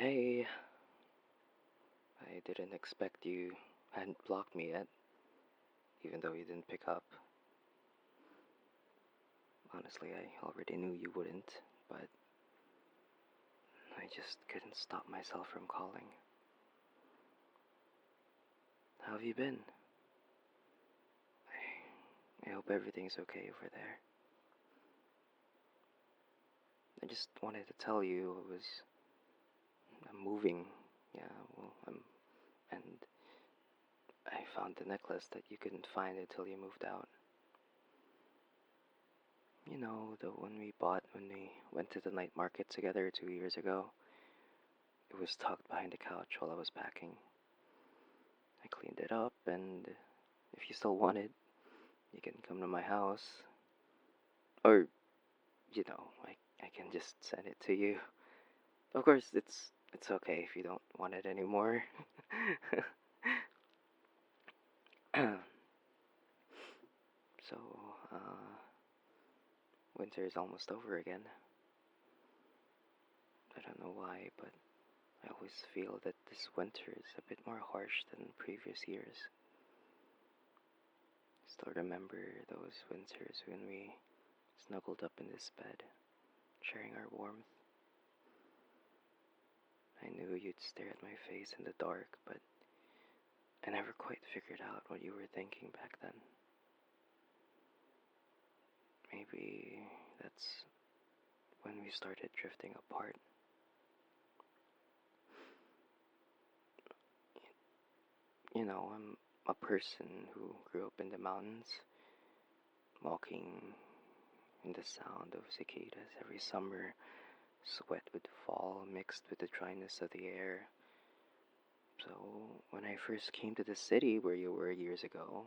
Hey, I didn't expect you hadn't blocked me yet, even though you didn't pick up. Honestly, I already knew you wouldn't, but I just couldn't stop myself from calling. How have you been? I hope everything's okay over there. I just wanted to tell you I'm moving. Yeah, and I found the necklace that you couldn't find until you moved out. You know, the one we bought when we went to the night market together 2 years ago. It was tucked behind the couch while I was packing. I cleaned it up, and if you still want it, you can come to my house. Or, I can just send it to you. Of course, it's okay if you don't want it anymore. So, winter is almost over again. I don't know why, but I always feel that this winter is a bit more harsh than previous years. Still remember those winters when we snuggled up in this bed, sharing our warmth. I knew you'd stare at my face in the dark, but I never quite figured out what you were thinking back then. Maybe that's when we started drifting apart. You know, I'm a person who grew up in the mountains, walking in the sound of cicadas every summer. Sweat with fall mixed with the dryness of the air. So when I first came to the city where you were years ago,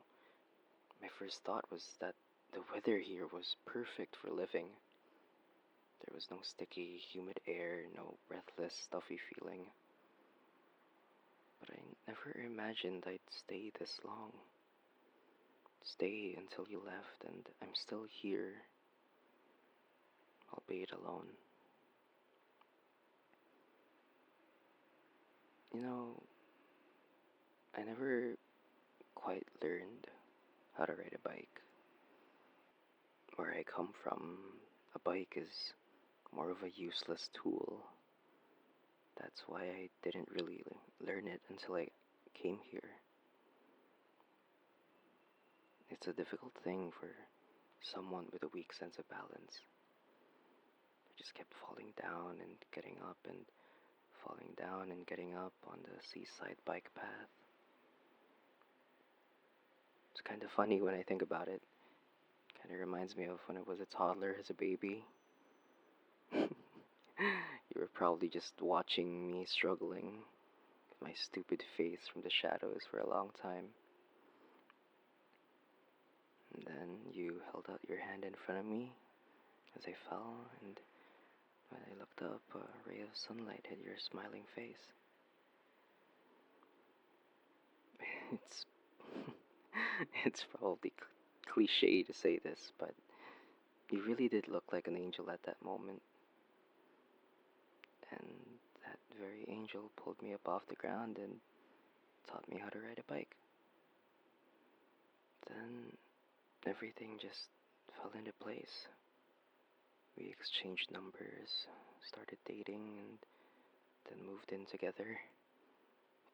my first thought was that the weather here was perfect for living. There was no sticky, humid air, no breathless, stuffy feeling. But I never imagined I'd stay this long. Stay until you left, and I'm still here, albeit alone. You know, I never quite learned how to ride a bike. Where I come from, a bike is more of a useless tool. That's why I didn't really learn it until I came here. It's a difficult thing for someone with a weak sense of balance. I just kept falling down and getting up and falling down and getting up on the seaside bike path. It's kind of funny when I think about it. Kind of reminds me of when I was a toddler as a baby. You were probably just watching me struggling with my stupid face from the shadows for a long time. And then you held out your hand in front of me as I fell, and when I looked up, a ray of sunlight hit your smiling face. It's it's probably cliche to say this, but you really did look like an angel at that moment. And that very angel pulled me up off the ground and taught me how to ride a bike. Then everything just fell into place. We exchanged numbers, started dating, and then moved in together,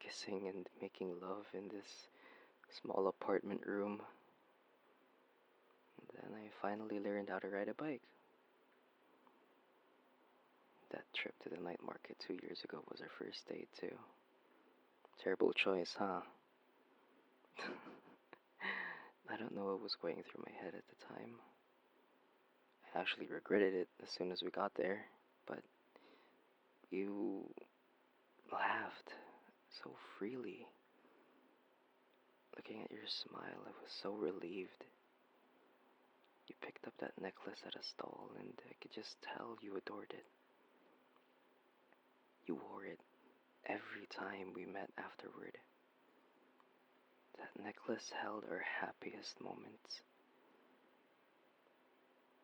kissing and making love in this small apartment room. And then I finally learned how to ride a bike. That trip to the night market 2 years ago was our first date, too. Terrible choice, huh? I don't know what was going through my head at the time. I actually regretted it as soon as we got there, but you laughed so freely. Looking at your smile, I was so relieved. You picked up that necklace at a stall, and I could just tell you adored it. You wore it every time we met afterward. That necklace held our happiest moments.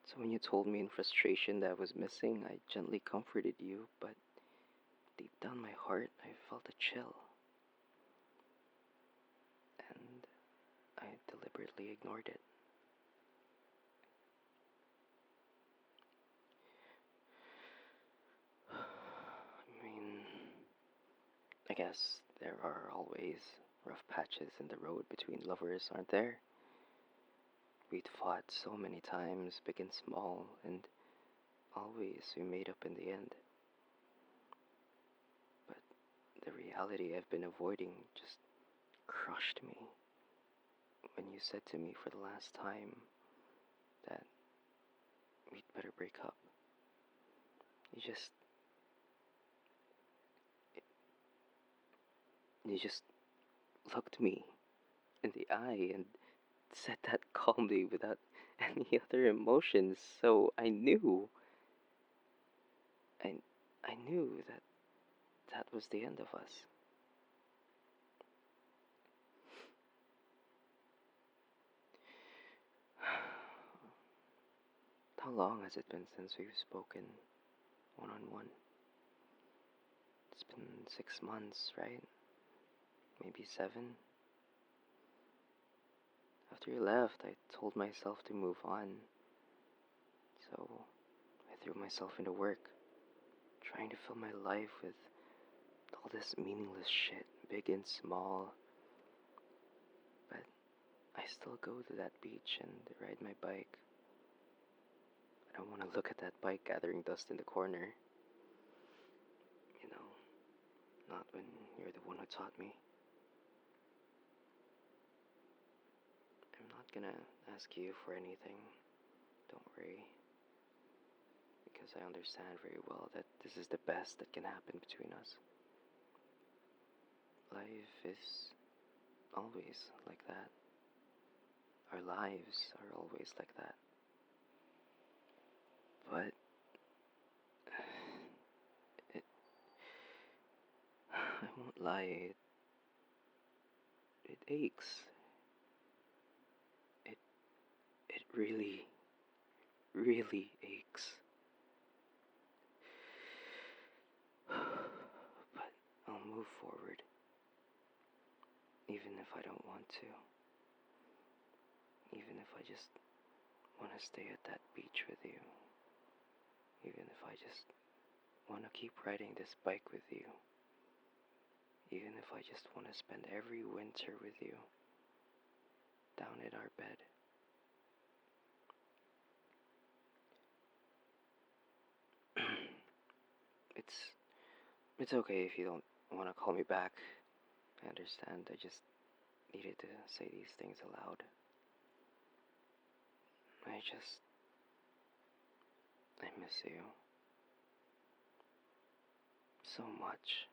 So when you told me in frustration that I was missing, I gently comforted you, but deep down my heart, I felt a chill. And I deliberately ignored it. I mean, I guess there are always rough patches in the road between lovers, aren't there? We'd fought so many times, big and small, and always we made up in the end. But the reality I've been avoiding just crushed me when you said to me for the last time that we'd better break up. You just looked me in the eye and said that calmly without any other emotions, so I knew that that was the end of us. How long has it been since we've spoken one-on-one? It's been 6 months, right? Maybe 7. After you left, I told myself to move on. So I threw myself into work, trying to fill my life with all this meaningless shit, big and small. But I still go to that beach and ride my bike. I don't want to look at that bike gathering dust in the corner. You know, not when you're the one who taught me. I'm not gonna ask you for anything. Don't worry. Because I understand very well that this is the best that can happen between us. Life is always like that. Our lives are always like that. But I won't lie, it aches. It really, really aches. But I'll move forward, even if I don't want to. Even if I just want to stay at that beach with you. Even if I just want to keep riding this bike with you. Even if I just want to spend every winter with you, down in our bed. It's okay if you don't want to call me back. I understand. I just needed to say these things aloud. I miss you so much.